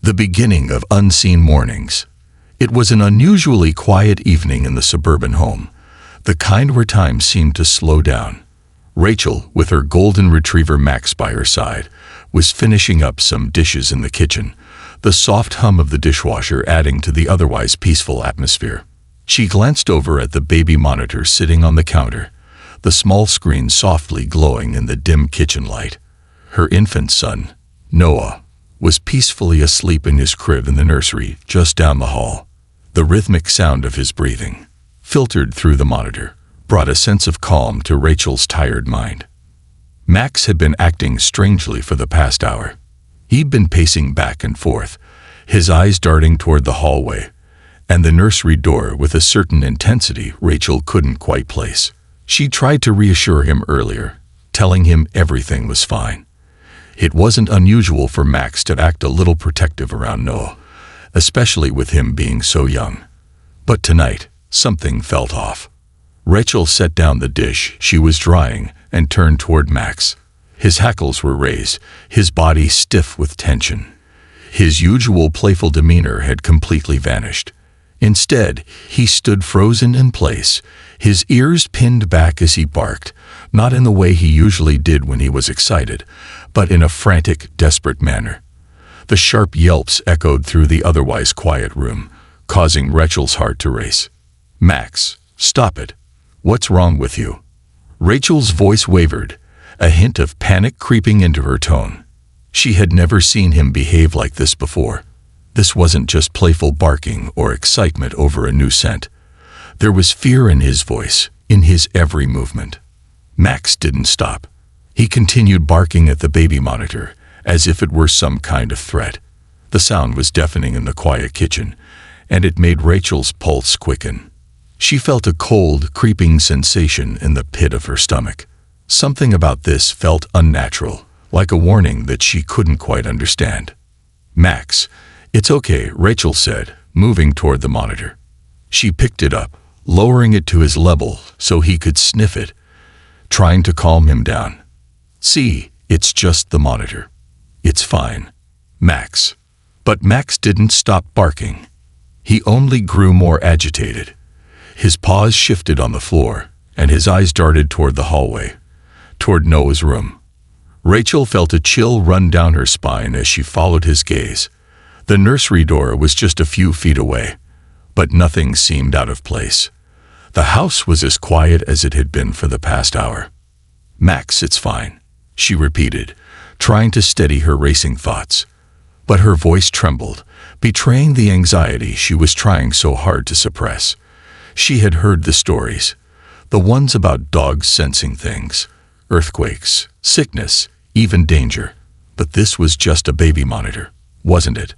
The beginning of unseen mornings. It was an unusually quiet evening in the suburban home, the kind where time seemed to slow down. Rachel, with her golden retriever Max by her side, was finishing up some dishes in the kitchen, the soft hum of the dishwasher adding to the otherwise peaceful atmosphere. She glanced over at the baby monitor sitting on the counter, the small screen softly glowing in the dim kitchen light. Her infant son, Noah, was peacefully asleep in his crib in the nursery just down the hall. The rhythmic sound of his breathing, filtered through the monitor, brought a sense of calm to Rachel's tired mind. Max had been acting strangely for the past hour. He'd been pacing back and forth, his eyes darting toward the hallway and the nursery door with a certain intensity Rachel couldn't quite place. She tried to reassure him earlier, telling him everything was fine. It wasn't unusual for Max to act a little protective around Noah, especially with him being so young. But tonight, something felt off. Rachel set down the dish she was drying and turned toward Max. His hackles were raised, his body stiff with tension. His usual playful demeanor had completely vanished. Instead, he stood frozen in place, his ears pinned back as he barked, not in the way he usually did when he was excited, but in a frantic, desperate manner. The sharp yelps echoed through the otherwise quiet room, causing Rachel's heart to race. "Max, stop it. What's wrong with you?" Rachel's voice wavered, a hint of panic creeping into her tone. She had never seen him behave like this before. This wasn't just playful barking or excitement over a new scent. There was fear in his voice, in his every movement. Max didn't stop. He continued barking at the baby monitor, as if it were some kind of threat. The sound was deafening in the quiet kitchen, and it made Rachel's pulse quicken. She felt a cold, creeping sensation in the pit of her stomach. Something about this felt unnatural, like a warning that she couldn't quite understand. "Max, it's okay," Rachel said, moving toward the monitor. She picked it up, lowering it to his level so he could sniff it, trying to calm him down. "See, it's just the monitor. It's fine, Max." But Max didn't stop barking. He only grew more agitated. His paws shifted on the floor, and his eyes darted toward the hallway, toward Noah's room. Rachel felt a chill run down her spine as she followed his gaze. The nursery door was just a few feet away, but nothing seemed out of place. The house was as quiet as it had been for the past hour. "Max, it's fine," she repeated, trying to steady her racing thoughts. But her voice trembled, betraying the anxiety she was trying so hard to suppress. She had heard the stories, the ones about dogs sensing things, earthquakes, sickness, even danger. But this was just a baby monitor, wasn't it?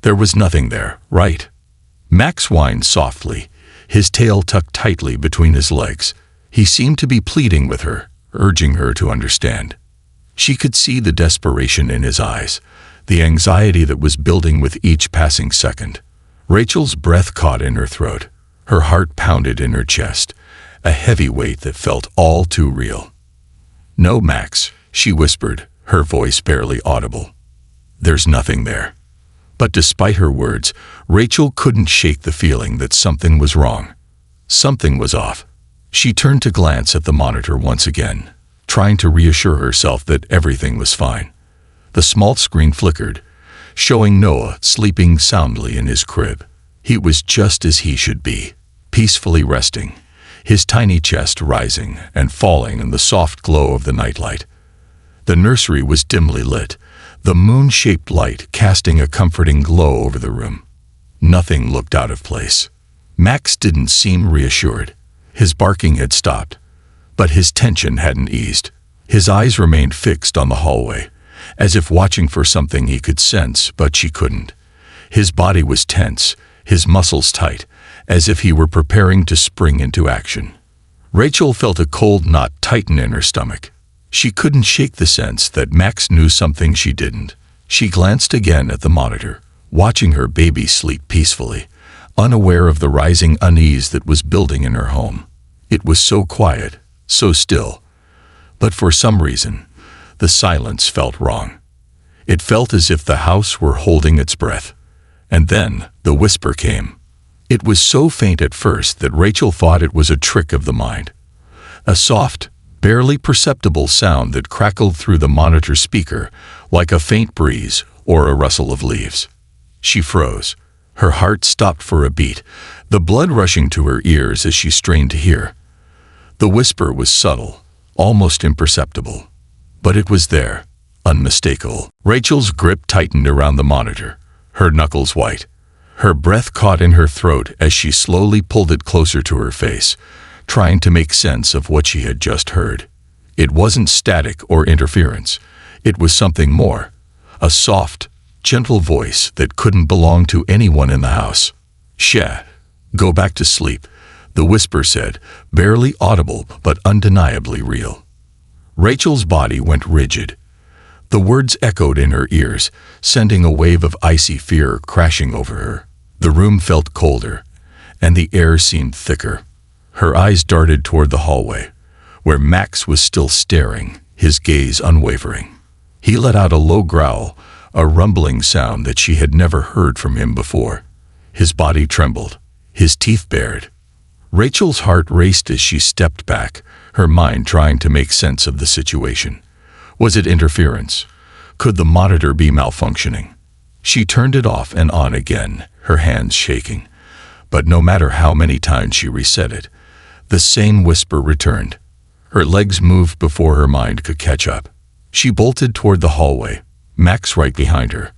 There was nothing there, right? Max whined softly, his tail tucked tightly between his legs. He seemed to be pleading with her, urging her to understand. She could see the desperation in his eyes, the anxiety that was building with each passing second. Rachel's breath caught in her throat. Her heart pounded in her chest, a heavy weight that felt all too real. "No, Max," she whispered, her voice barely audible. "There's nothing there." But despite her words, Rachel couldn't shake the feeling that something was wrong. Something was off. She turned to glance at the monitor once again, trying to reassure herself that everything was fine. The small screen flickered, showing Noah sleeping soundly in his crib. He was just as he should be, peacefully resting, his tiny chest rising and falling in the soft glow of the nightlight. The nursery was dimly lit, the moon-shaped light casting a comforting glow over the room. Nothing looked out of place. Max didn't seem reassured. His barking had stopped, but his tension hadn't eased. His eyes remained fixed on the hallway, as if watching for something he could sense, but she couldn't. His body was tense, his muscles tight, as if he were preparing to spring into action. Rachel felt a cold knot tighten in her stomach. She couldn't shake the sense that Max knew something she didn't. She glanced again at the monitor, watching her baby sleep peacefully, unaware of the rising unease that was building in her home. It was so quiet, so still. But for some reason, the silence felt wrong. It felt as if the house were holding its breath. And then the whisper came. It was so faint at first that Rachel thought it was a trick of the mind. A soft, barely perceptible sound that crackled through the monitor speaker like a faint breeze or a rustle of leaves. She froze. Her heart stopped for a beat, the blood rushing to her ears as she strained to hear. The whisper was subtle, almost imperceptible. But it was there, unmistakable. Rachel's grip tightened around the monitor, her knuckles white. Her breath caught in her throat as she slowly pulled it closer to her face, trying to make sense of what she had just heard. It wasn't static or interference. It was something more. A soft, gentle voice that couldn't belong to anyone in the house. "Shh, go back to sleep," the whisper said, barely audible but undeniably real. Rachel's body went rigid. The words echoed in her ears, sending a wave of icy fear crashing over her. The room felt colder, and the air seemed thicker. Her eyes darted toward the hallway, where Max was still staring, his gaze unwavering. He let out a low growl, a rumbling sound that she had never heard from him before. His body trembled, his teeth bared. Rachel's heart raced as she stepped back, her mind trying to make sense of the situation. Was it interference? Could the monitor be malfunctioning? She turned it off and on again, her hands shaking. But no matter how many times she reset it, the same whisper returned. Her legs moved before her mind could catch up. She bolted toward the hallway, Max right behind her.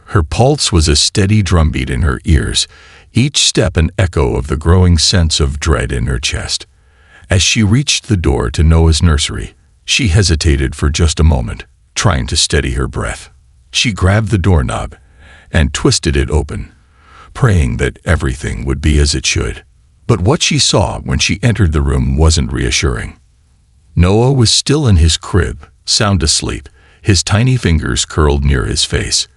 Her pulse was a steady drumbeat in her ears, each step an echo of the growing sense of dread in her chest. As she reached the door to Noah's nursery, she hesitated for just a moment, trying to steady her breath. She grabbed the doorknob and twisted it open, praying that everything would be as it should. But what she saw when she entered the room wasn't reassuring. Noah was still in his crib, sound asleep, his tiny fingers curled near his face.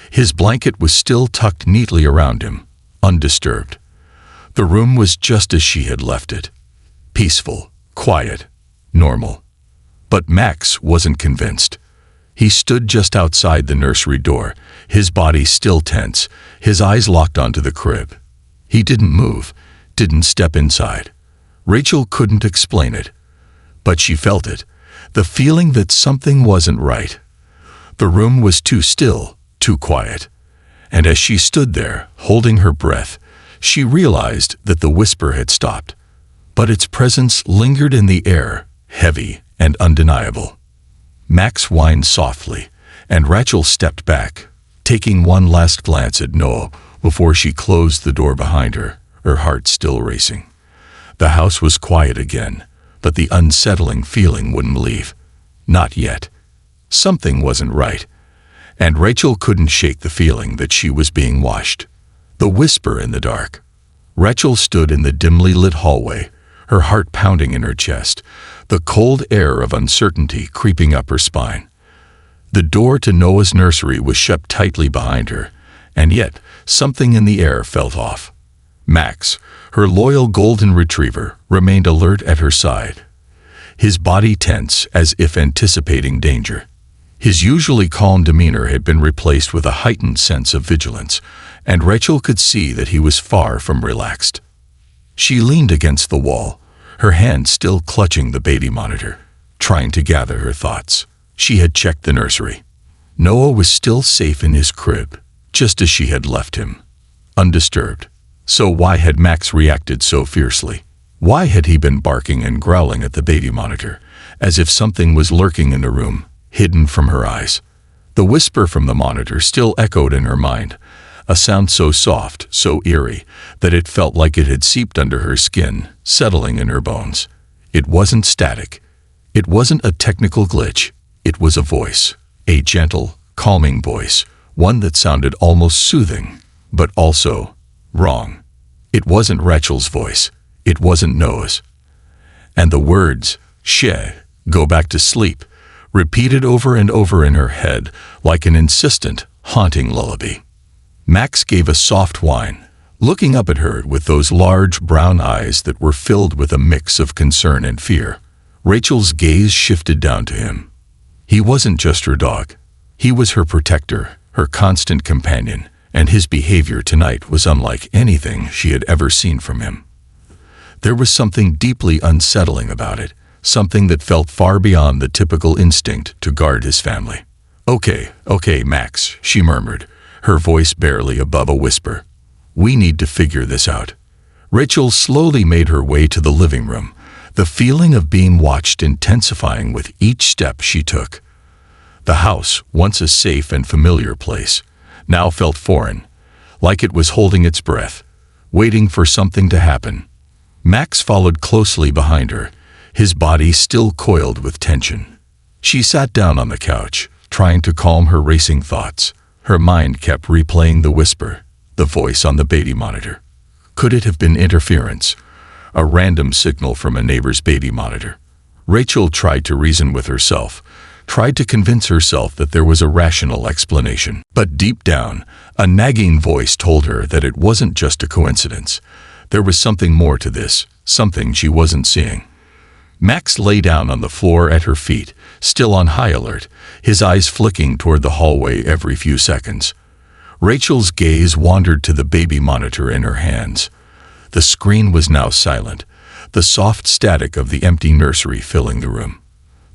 His blanket was still tucked neatly around him, undisturbed. The room was just as she had left it. Peaceful, quiet, normal. But Max wasn't convinced. He stood just outside the nursery door, his body still tense, his eyes locked onto the crib. He didn't move, didn't step inside. Rachel couldn't explain it, but she felt it, the feeling that something wasn't right. The room was too still, too quiet. And as she stood there, holding her breath, she realized that the whisper had stopped. But its presence lingered in the air, heavy and undeniable. Max whined softly, and Rachel stepped back, taking one last glance at Noah before she closed the door behind her, her heart still racing. The house was quiet again, but the unsettling feeling wouldn't leave. Not yet. Something wasn't right, and Rachel couldn't shake the feeling that she was being watched. The whisper in the dark. Rachel stood in the dimly lit hallway, her heart pounding in her chest, the cold air of uncertainty creeping up her spine. The door to Noah's nursery was shut tightly behind her, and yet something in the air felt off. Max, her loyal golden retriever, remained alert at her side, his body tense as if anticipating danger. His usually calm demeanor had been replaced with a heightened sense of vigilance, and Rachel could see that he was far from relaxed. She leaned against the wall, her hand still clutching the baby monitor, trying to gather her thoughts. She had checked the nursery. Noah was still safe in his crib, just as she had left him, undisturbed. So why had Max reacted so fiercely? Why had he been barking and growling at the baby monitor, as if something was lurking in the room, hidden from her eyes? The whisper from the monitor still echoed in her mind, a sound so soft, so eerie, that it felt like it had seeped under her skin, settling in her bones. It wasn't static. It wasn't a technical glitch. It was a voice, a gentle, calming voice, one that sounded almost soothing, but also wrong. It wasn't Rachel's voice. It wasn't Noah's. And the words, "Shh, go back to sleep," repeated over and over in her head like an insistent, haunting lullaby. Max gave a soft whine, looking up at her with those large brown eyes that were filled with a mix of concern and fear. Rachel's gaze shifted down to him. He wasn't just her dog. He was her protector, her constant companion, and his behavior tonight was unlike anything she had ever seen from him. There was something deeply unsettling about it, something that felt far beyond the typical instinct to guard his family. Okay, Max," she murmured, her voice barely above a whisper. "We need to figure this out." Rachel slowly made her way to the living room, the feeling of being watched intensifying with each step she took. The house, once a safe and familiar place, now felt foreign, like it was holding its breath, waiting for something to happen. Max followed closely behind her, his body still coiled with tension. She sat down on the couch, trying to calm her racing thoughts. Her mind kept replaying the whisper, the voice on the baby monitor. Could it have been interference? A random signal from a neighbor's baby monitor? Rachel tried to reason with herself, tried to convince herself that there was a rational explanation. But deep down, a nagging voice told her that it wasn't just a coincidence. There was something more to this, something she wasn't seeing. Max lay down on the floor at her feet, still on high alert, his eyes flicking toward the hallway every few seconds. Rachel's gaze wandered to the baby monitor in her hands. The screen was now silent, the soft static of the empty nursery filling the room.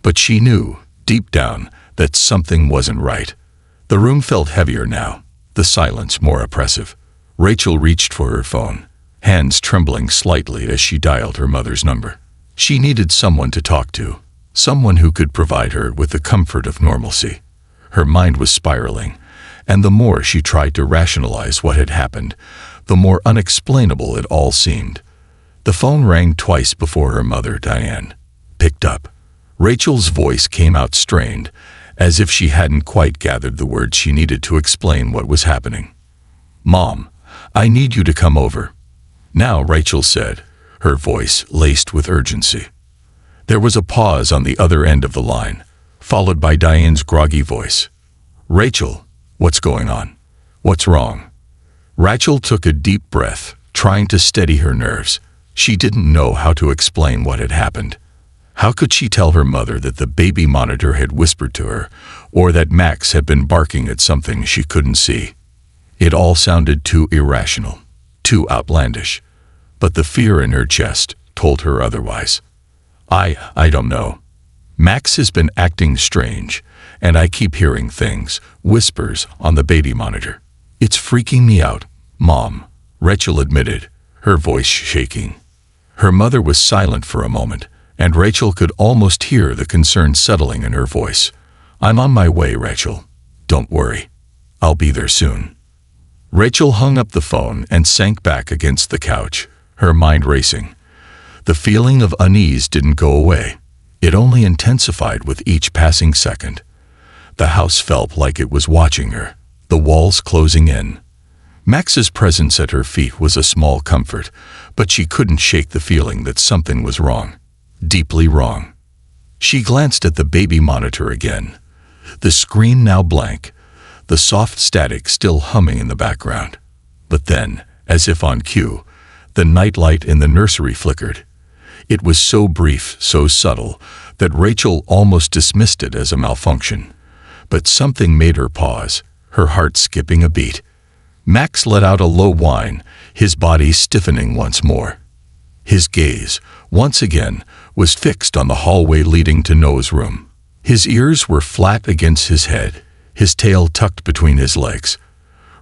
But she knew, deep down, that something wasn't right. The room felt heavier now, the silence more oppressive. Rachel reached for her phone, hands trembling slightly as she dialed her mother's number. She needed someone to talk to, someone who could provide her with the comfort of normalcy. Her mind was spiraling, and the more she tried to rationalize what had happened, the more unexplainable it all seemed. The phone rang twice before her mother, Diane, picked up. Rachel's voice came out strained, as if she hadn't quite gathered the words she needed to explain what was happening. "Mom, I need you to come over." "Now," Rachel said, her voice laced with urgency. There was a pause on the other end of the line, followed by Diane's groggy voice. "Rachel, what's going on? What's wrong?" Rachel took a deep breath, trying to steady her nerves. She didn't know how to explain what had happened. How could she tell her mother that the baby monitor had whispered to her, or that Max had been barking at something she couldn't see? It all sounded too irrational, too outlandish. But the fear in her chest told her otherwise. I don't know. Max has been acting strange, and I keep hearing things, whispers, on the baby monitor. It's freaking me out, Mom," Rachel admitted, her voice shaking. Her mother was silent for a moment, and Rachel could almost hear the concern settling in her voice. "I'm on my way, Rachel. Don't worry. I'll be there soon." Rachel hung up the phone and sank back against the couch, her mind racing. The feeling of unease didn't go away. It only intensified with each passing second. The house felt like it was watching her, the walls closing in. Max's presence at her feet was a small comfort, but she couldn't shake the feeling that something was wrong, deeply wrong. She glanced at the baby monitor again, the screen now blank, the soft static still humming in the background. But then, as if on cue, the nightlight in the nursery flickered. It was so brief, so subtle, that Rachel almost dismissed it as a malfunction. But something made her pause, her heart skipping a beat. Max let out a low whine, his body stiffening once more. His gaze, once again, was fixed on the hallway leading to Noah's room. His ears were flat against his head, his tail tucked between his legs.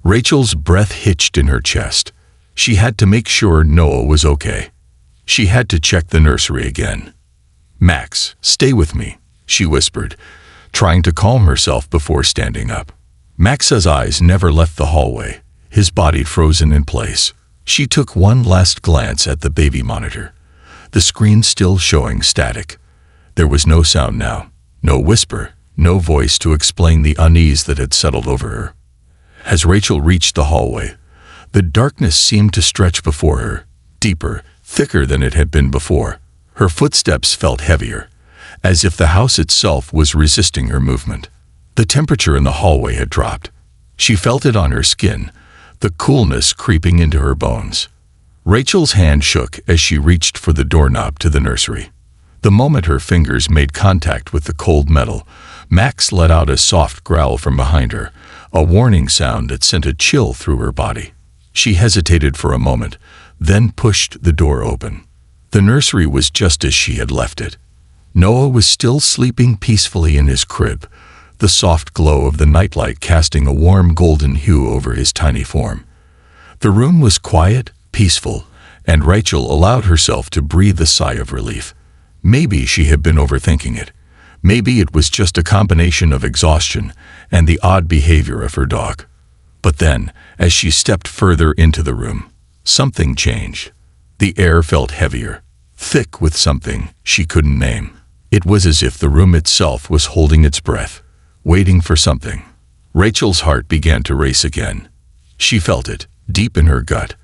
Rachel's breath hitched in her chest. She had to make sure Noah was okay. She had to check the nursery again. "Max, stay with me," she whispered, trying to calm herself before standing up. Max's eyes never left the hallway, his body frozen in place. She took one last glance at the baby monitor, the screen still showing static. There was no sound now, no whisper, no voice to explain the unease that had settled over her. As Rachel reached the hallway, the darkness seemed to stretch before her, deeper, thicker than it had been before. Her footsteps felt heavier, as if the house itself was resisting her movement. The temperature in the hallway had dropped. She felt it on her skin, the coolness creeping into her bones. Rachel's hand shook as she reached for the doorknob to the nursery. The moment her fingers made contact with the cold metal, Max let out a soft growl from behind her, a warning sound that sent a chill through her body. She hesitated for a moment, then pushed the door open. The nursery was just as she had left it. Noah was still sleeping peacefully in his crib, the soft glow of the nightlight casting a warm golden hue over his tiny form. The room was quiet, peaceful, and Rachel allowed herself to breathe a sigh of relief. Maybe she had been overthinking it. Maybe it was just a combination of exhaustion and the odd behavior of her dog. But then, as she stepped further into the room, something changed. The air felt heavier, thick with something she couldn't name. It was as if the room itself was holding its breath, waiting for something. Rachel's heart began to race again. She felt it, deep in her gut,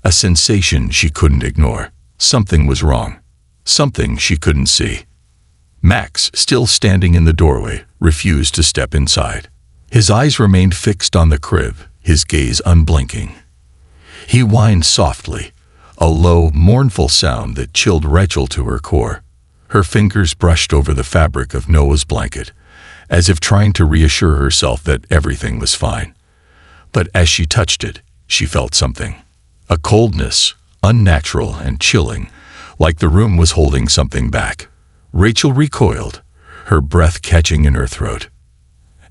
a sensation she couldn't ignore. Something was wrong, something she couldn't see. Max, still standing in the doorway, refused to step inside. His eyes remained fixed on the crib, his gaze unblinking. He whined softly, a low, mournful sound that chilled Rachel to her core. Her fingers brushed over the fabric of Noah's blanket, as if trying to reassure herself that everything was fine. But as she touched it, she felt something. A coldness, unnatural and chilling, like the room was holding something back. Rachel recoiled, her breath catching in her throat.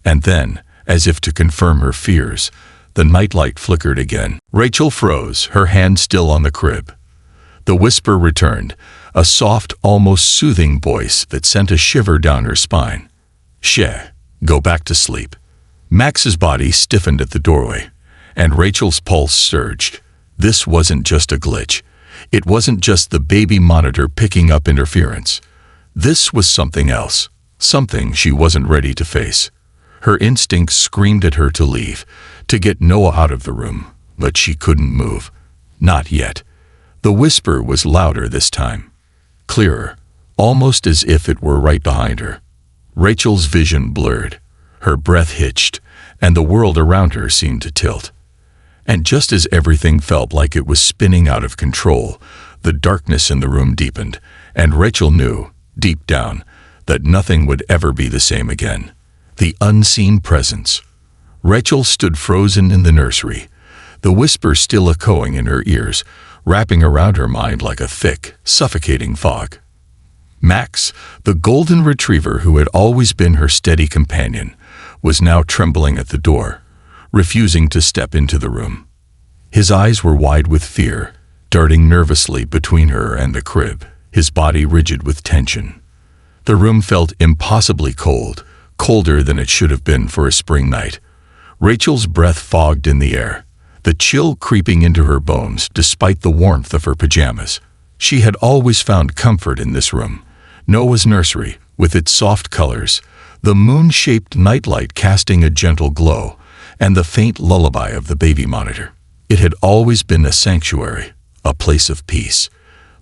And then, as if to confirm her fears, the nightlight flickered again. Rachel froze, her hand still on the crib. The whisper returned, a soft, almost soothing voice that sent a shiver down her spine. "Shh, go back to sleep." Max's body stiffened at the doorway, and Rachel's pulse surged. This wasn't just a glitch. It wasn't just the baby monitor picking up interference. This was something else, something she wasn't ready to face. Her instincts screamed at her to leave, to get Noah out of the room, but she couldn't move. Not yet. The whisper was louder this time, clearer, almost as if it were right behind her. Rachel's vision blurred, her breath hitched, and the world around her seemed to tilt. And just as everything felt like it was spinning out of control, the darkness in the room deepened, and Rachel knew, deep down, that nothing would ever be the same again. The unseen presence. Rachel stood frozen in the nursery, the whisper still echoing in her ears, wrapping around her mind like a thick, suffocating fog. Max, the golden retriever who had always been her steady companion, was now trembling at the door, refusing to step into the room. His eyes were wide with fear, darting nervously between her and the crib, his body rigid with tension. The room felt impossibly cold, colder than it should have been for a spring night. Rachel's breath fogged in the air, the chill creeping into her bones despite the warmth of her pajamas. She had always found comfort in this room, Noah's nursery, with its soft colors, the moon-shaped nightlight casting a gentle glow, and the faint lullaby of the baby monitor. It had always been a sanctuary, a place of peace.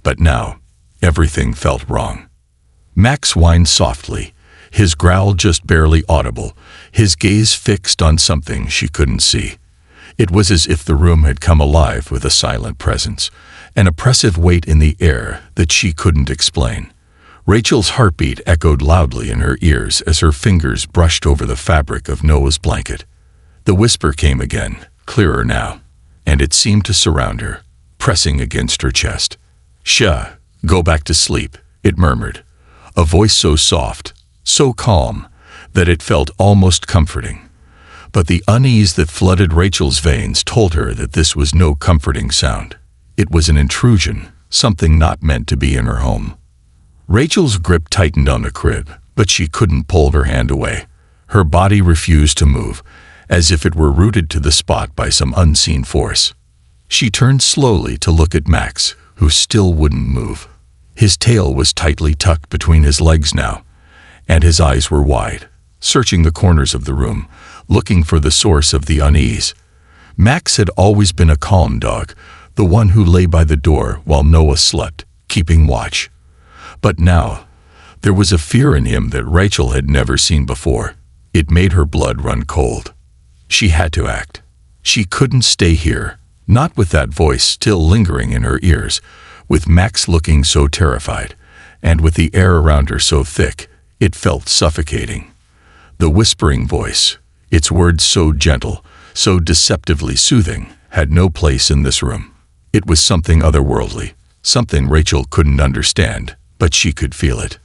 But now, everything felt wrong. Max whined softly, his growl just barely audible, his gaze fixed on something she couldn't see. It was as if the room had come alive with a silent presence, an oppressive weight in the air that she couldn't explain. Rachel's heartbeat echoed loudly in her ears as her fingers brushed over the fabric of Noah's blanket. The whisper came again, clearer now, and it seemed to surround her, pressing against her chest. "Shh, go back to sleep," it murmured, a voice so soft, so calm, that it felt almost comforting. But the unease that flooded Rachel's veins told her that this was no comforting sound. It was an intrusion, something not meant to be in her home. Rachel's grip tightened on the crib, but she couldn't pull her hand away. Her body refused to move, as if it were rooted to the spot by some unseen force. She turned slowly to look at Max, who still wouldn't move. His tail was tightly tucked between his legs now, and his eyes were wide, searching the corners of the room, looking for the source of the unease. Max had always been a calm dog, the one who lay by the door while Noah slept, keeping watch. But now, there was a fear in him that Rachel had never seen before. It made her blood run cold. She had to act. She couldn't stay here, not with that voice still lingering in her ears, with Max looking so terrified, and with the air around her so thick, it felt suffocating. The whispering voice, its words so gentle, so deceptively soothing, had no place in this room. It was something otherworldly, something Rachel couldn't understand, but she could feel it.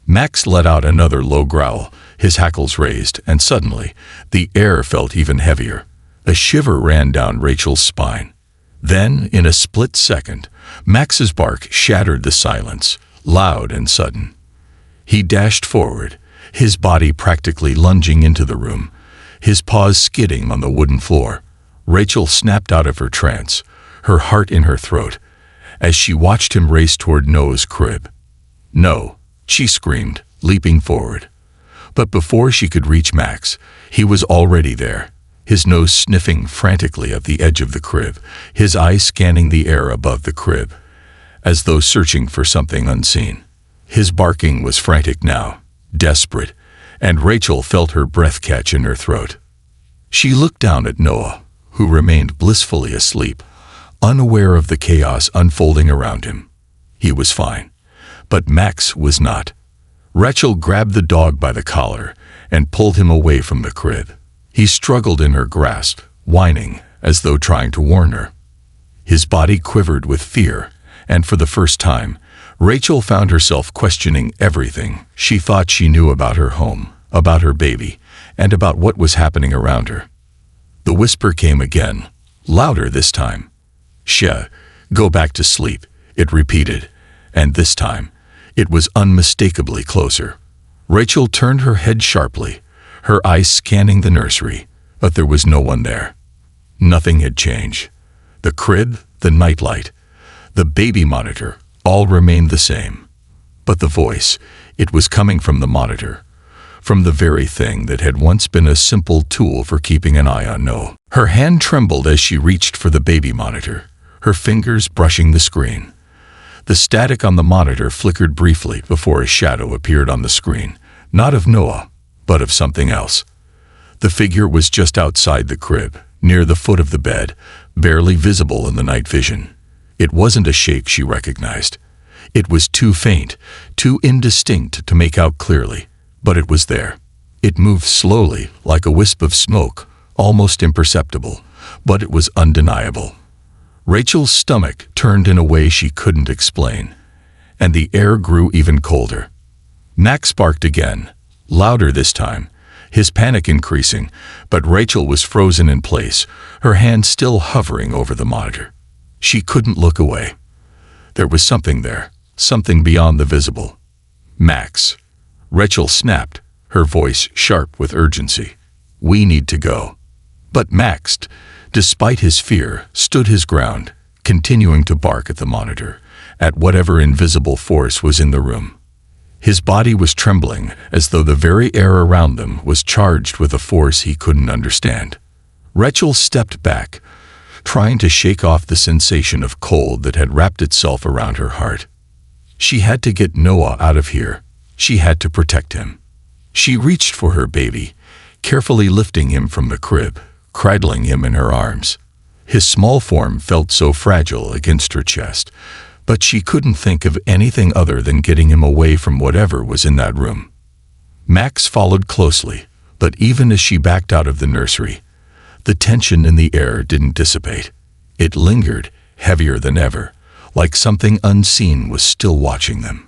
Max let out another low growl, his hackles raised, and suddenly, the air felt even heavier. A shiver ran down Rachel's spine. Then, in a split second, Max's bark shattered the silence, loud and sudden. He dashed forward, his body practically lunging into the room, his paws skidding on the wooden floor. Rachel snapped out of her trance, her heart in her throat, as she watched him race toward Noah's crib. "No!" she screamed, leaping forward. But before she could reach Max, he was already there, his nose sniffing frantically at the edge of the crib, his eyes scanning the air above the crib, as though searching for something unseen. His barking was frantic now, desperate, and Rachel felt her breath catch in her throat. She looked down at Noah, who remained blissfully asleep, unaware of the chaos unfolding around him. He was fine, but Max was not. Rachel grabbed the dog by the collar and pulled him away from the crib. He struggled in her grasp, whining as though trying to warn her. His body quivered with fear, and for the first time, Rachel found herself questioning everything she thought she knew about her home, about her baby, and about what was happening around her. The whisper came again, louder this time. "Shh, go back to sleep," it repeated, and this time, it was unmistakably closer. Rachel turned her head sharply, her eyes scanning the nursery, but there was no one there. Nothing had changed. The crib, the nightlight, the baby monitor, all remained the same. But the voice, it was coming from the monitor, from the very thing that had once been a simple tool for keeping an eye on Noah. Her hand trembled as she reached for the baby monitor, her fingers brushing the screen. The static on the monitor flickered briefly before a shadow appeared on the screen, not of Noah, but of something else. The figure was just outside the crib, near the foot of the bed, barely visible in the night vision. It wasn't a shape she recognized. It was too faint, too indistinct to make out clearly, but it was there. It moved slowly, like a wisp of smoke, almost imperceptible, but it was undeniable. Rachel's stomach turned in a way she couldn't explain, and the air grew even colder. Max barked again, louder this time, his panic increasing, but Rachel was frozen in place, her hand still hovering over the monitor. She couldn't look away. There was something there, something beyond the visible. "Max!" Rachel snapped, her voice sharp with urgency. "We need to go." But Max, despite his fear, stood his ground, continuing to bark at the monitor, at whatever invisible force was in the room. His body was trembling, as though the very air around them was charged with a force he couldn't understand. Rachel stepped back, trying to shake off the sensation of cold that had wrapped itself around her heart. She had to get Noah out of here. She had to protect him. She reached for her baby, carefully lifting him from the crib, cradling him in her arms. His small form felt so fragile against her chest, but she couldn't think of anything other than getting him away from whatever was in that room. Max followed closely, but even as she backed out of the nursery, the tension in the air didn't dissipate. It lingered, heavier than ever, like something unseen was still watching them.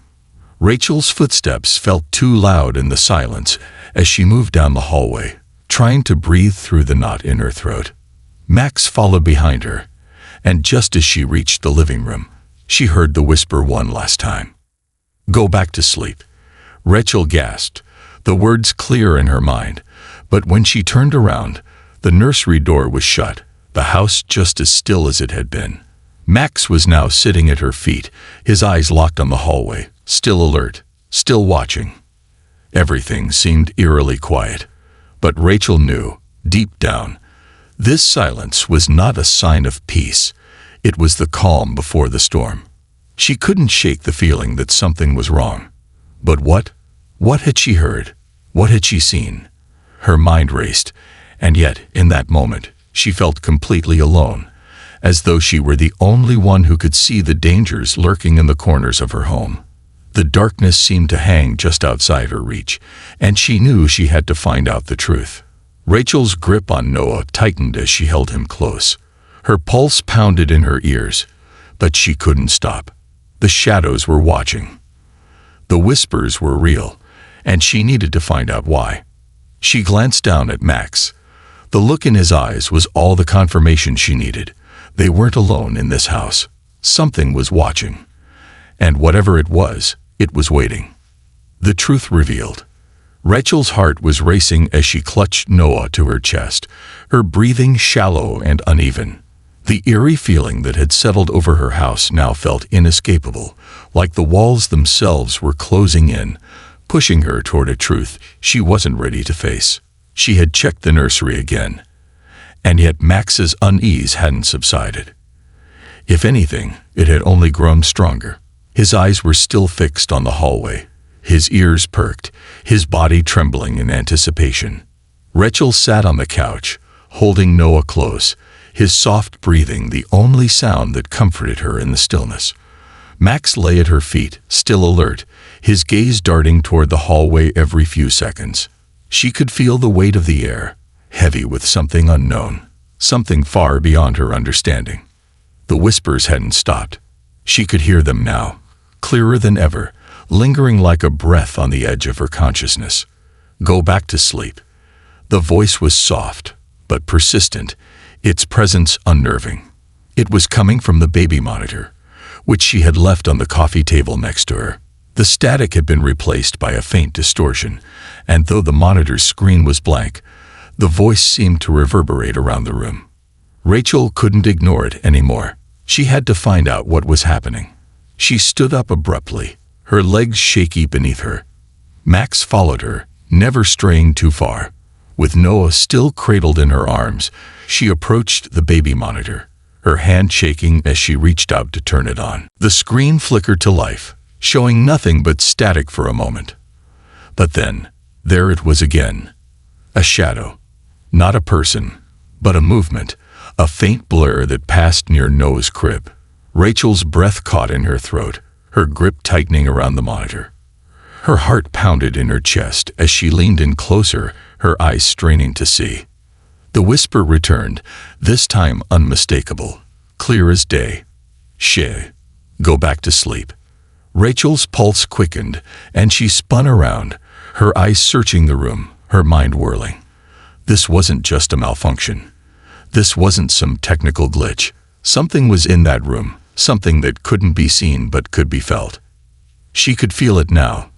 Rachel's footsteps felt too loud in the silence as she moved down the hallway, trying to breathe through the knot in her throat. Max followed behind her, and just as she reached the living room, she heard the whisper one last time. "Go back to sleep." Rachel gasped, the words clear in her mind, but when she turned around, the nursery door was shut, the house just as still as it had been. Max was now sitting at her feet, his eyes locked on the hallway, still alert, still watching. Everything seemed eerily quiet, but Rachel knew, deep down, this silence was not a sign of peace. It was the calm before the storm. She couldn't shake the feeling that something was wrong. But what? What had she heard? What had she seen? Her mind raced, and yet, in that moment, she felt completely alone, as though she were the only one who could see the dangers lurking in the corners of her home. The darkness seemed to hang just outside her reach, and she knew she had to find out the truth. Rachel's grip on Noah tightened as she held him close. Her pulse pounded in her ears, but she couldn't stop. The shadows were watching. The whispers were real, and she needed to find out why. She glanced down at Max. The look in his eyes was all the confirmation she needed. They weren't alone in this house. Something was watching. And whatever it was waiting. The truth revealed. Rachel's heart was racing as she clutched Noah to her chest, her breathing shallow and uneven. The eerie feeling that had settled over her house now felt inescapable, like the walls themselves were closing in, pushing her toward a truth she wasn't ready to face. She had checked the nursery again, and yet Max's unease hadn't subsided. If anything, it had only grown stronger. His eyes were still fixed on the hallway, his ears perked, his body trembling in anticipation. Rachel sat on the couch, holding Noah close, his soft breathing the only sound that comforted her in the stillness. Max lay at her feet, still alert, his gaze darting toward the hallway every few seconds. She could feel the weight of the air, heavy with something unknown, something far beyond her understanding. The whispers hadn't stopped. She could hear them now, clearer than ever, lingering like a breath on the edge of her consciousness. Go back to sleep. The voice was soft, but persistent, its presence unnerving. It was coming from the baby monitor, which she had left on the coffee table next to her. The static had been replaced by a faint distortion, and though the monitor's screen was blank, the voice seemed to reverberate around the room. Rachel couldn't ignore it anymore. She had to find out what was happening. She stood up abruptly, her legs shaky beneath her. Max followed her, never straying too far. With Noah still cradled in her arms, she approached the baby monitor, her hand shaking as she reached out to turn it on. The screen flickered to life, showing nothing but static for a moment. But then, there it was again. A shadow. Not a person, but a movement, a faint blur that passed near Noah's crib. Rachel's breath caught in her throat, her grip tightening around the monitor. Her heart pounded in her chest as she leaned in closer, her eyes straining to see. The whisper returned, this time unmistakable, clear as day. "Shh. Go back to sleep." Rachel's pulse quickened, and she spun around, her eyes searching the room, her mind whirling. This wasn't just a malfunction. This wasn't some technical glitch. Something was in that room, something that couldn't be seen but could be felt. She could feel it now,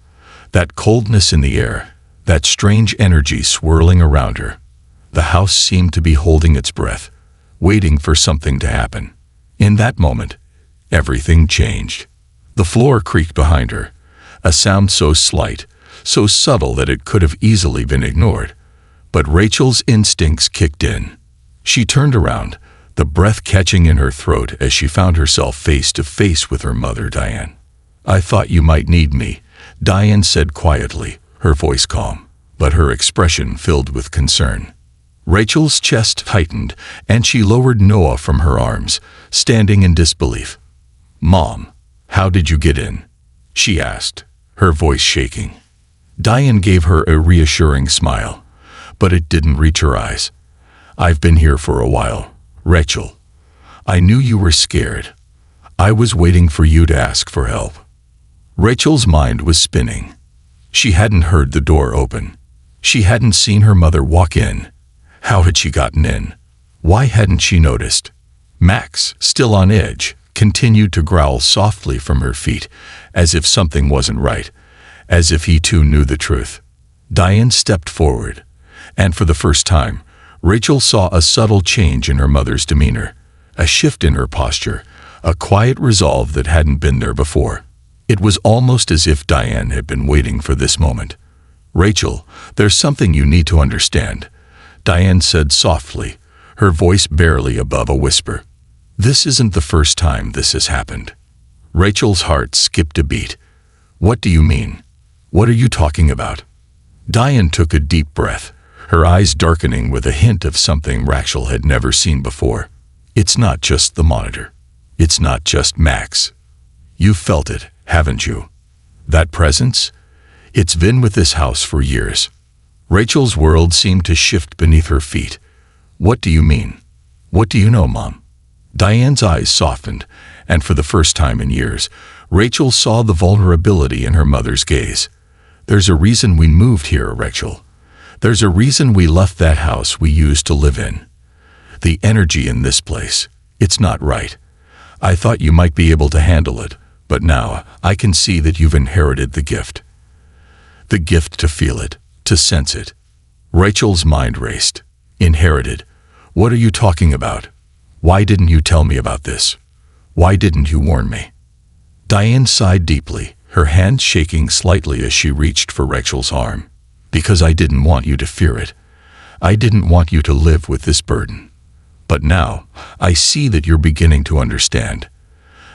that coldness in the air, that strange energy swirling around her. The house seemed to be holding its breath, waiting for something to happen. In that moment, everything changed. The floor creaked behind her, a sound so slight, so subtle that it could have easily been ignored. But Rachel's instincts kicked in. She turned around, the breath catching in her throat as she found herself face to face with her mother, Diane. "I thought you might need me," Diane said quietly, her voice calm, but her expression filled with concern. Rachel's chest tightened, and she lowered Noah from her arms, standing in disbelief. "Mom, how did you get in?" she asked, her voice shaking. Diane gave her a reassuring smile, but it didn't reach her eyes. "I've been here for a while, Rachel. I knew you were scared. I was waiting for you to ask for help." Rachel's mind was spinning. She hadn't heard the door open. She hadn't seen her mother walk in. How had she gotten in? Why hadn't she noticed? Max, still on edge, continued to growl softly from her feet, as if something wasn't right, as if he too knew the truth. Diane stepped forward, and for the first time, Rachel saw a subtle change in her mother's demeanor, a shift in her posture, a quiet resolve that hadn't been there before. It was almost as if Diane had been waiting for this moment. "Rachel, there's something you need to understand," Diane said softly, her voice barely above a whisper. "This isn't the first time this has happened." Rachel's heart skipped a beat. "What do you mean? What are you talking about?" Diane took a deep breath, her eyes darkening with a hint of something Rachel had never seen before. "It's not just the monitor. It's not just Max. You've felt it, haven't you? That presence? It's been with this house for years. Rachel's world seemed to shift beneath her feet. What do you mean? What do you know, Mom? Diane's eyes softened, and for the first time in years, Rachel saw the vulnerability in her mother's gaze. There's a reason we moved here, Rachel. There's a reason we left that house we used to live in. The energy in this place, it's not right. I thought you might be able to handle it, but now I can see that you've inherited the gift. The gift to feel it, to sense it. Rachel's mind raced. Inherited? What are you talking about? Why didn't you tell me about this? Why didn't you warn me? Diane sighed deeply, her hand shaking slightly as she reached for Rachel's arm. Because I didn't want you to fear it. I didn't want you to live with this burden. But now, I see that you're beginning to understand.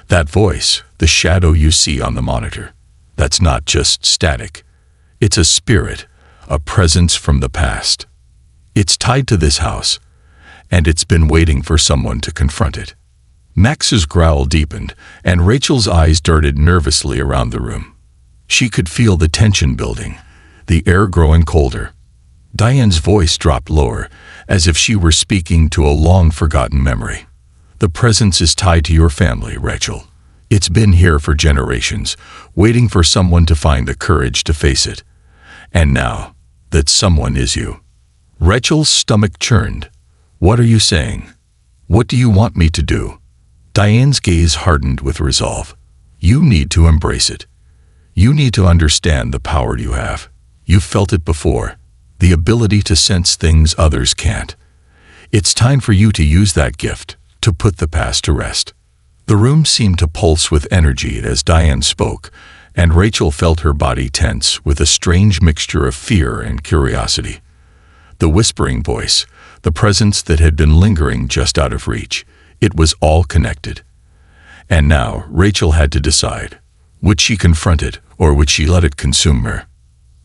That voice, the shadow you see on the monitor, that's not just static. It's a spirit, a presence from the past. It's tied to this house, and it's been waiting for someone to confront it. Max's growl deepened, and Rachel's eyes darted nervously around the room. She could feel the tension building, the air growing colder. Diane's voice dropped lower, as if she were speaking to a long-forgotten memory. The presence is tied to your family, Rachel. It's been here for generations, waiting for someone to find the courage to face it. And now, that someone is you. Rachel's stomach churned. What are you saying? What do you want me to do? Diane's gaze hardened with resolve. You need to embrace it. You need to understand the power you have. You've felt it before, the ability to sense things others can't. It's time for you to use that gift, to put the past to rest. The room seemed to pulse with energy as Diane spoke, and Rachel felt her body tense with a strange mixture of fear and curiosity. The whispering voice, the presence that had been lingering just out of reach, it was all connected. And now Rachel had to decide. Would she confront it, or would she let it consume her?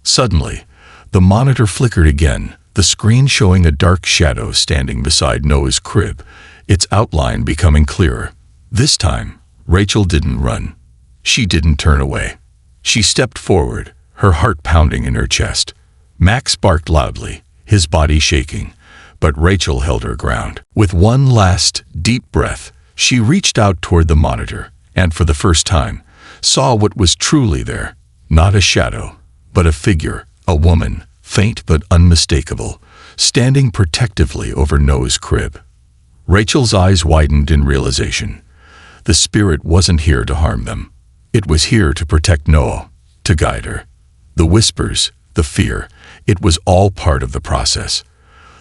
Suddenly, the monitor flickered again, the screen showing a dark shadow standing beside Noah's crib, its outline becoming clearer. This time, Rachel didn't run. She didn't turn away. She stepped forward, her heart pounding in her chest. Max barked loudly, his body shaking, but Rachel held her ground. With one last, deep breath, she reached out toward the monitor, and for the first time, saw what was truly there. Not a shadow, but a figure, a woman, faint but unmistakable, standing protectively over Noah's crib. Rachel's eyes widened in realization. The spirit wasn't here to harm them. It was here to protect Noah, to guide her. The whispers, the fear, it was all part of the process.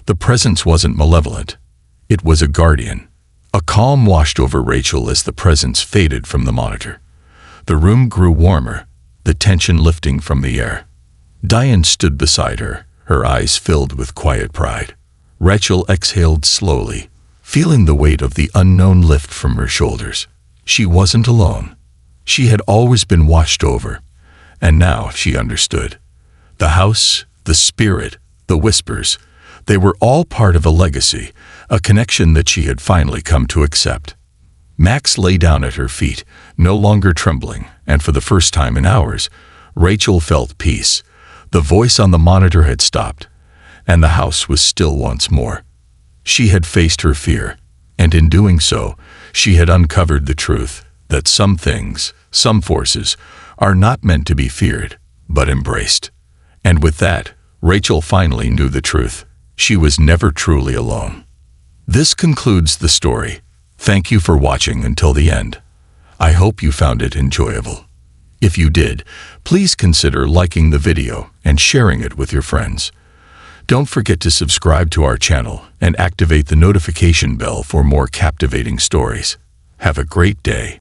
The presence wasn't malevolent. It was a guardian. A calm washed over Rachel as the presence faded from the monitor. The room grew warmer, the tension lifting from the air. Diane stood beside her, her eyes filled with quiet pride. Rachel exhaled slowly, feeling the weight of the unknown lift from her shoulders. She wasn't alone. She had always been watched over, and now she understood. The house, the spirit, the whispers, they were all part of a legacy, a connection that she had finally come to accept. Max lay down at her feet, no longer trembling, and for the first time in hours, Rachel felt peace. The voice on the monitor had stopped, and the house was still once more. She had faced her fear, and in doing so, she had uncovered the truth that some things, some forces, are not meant to be feared, but embraced. And with that, Rachel finally knew the truth. She was never truly alone. This concludes the story. Thank you for watching until the end. I hope you found it enjoyable. If you did, please consider liking the video and sharing it with your friends. Don't forget to subscribe to our channel and activate the notification bell for more captivating stories. Have a great day.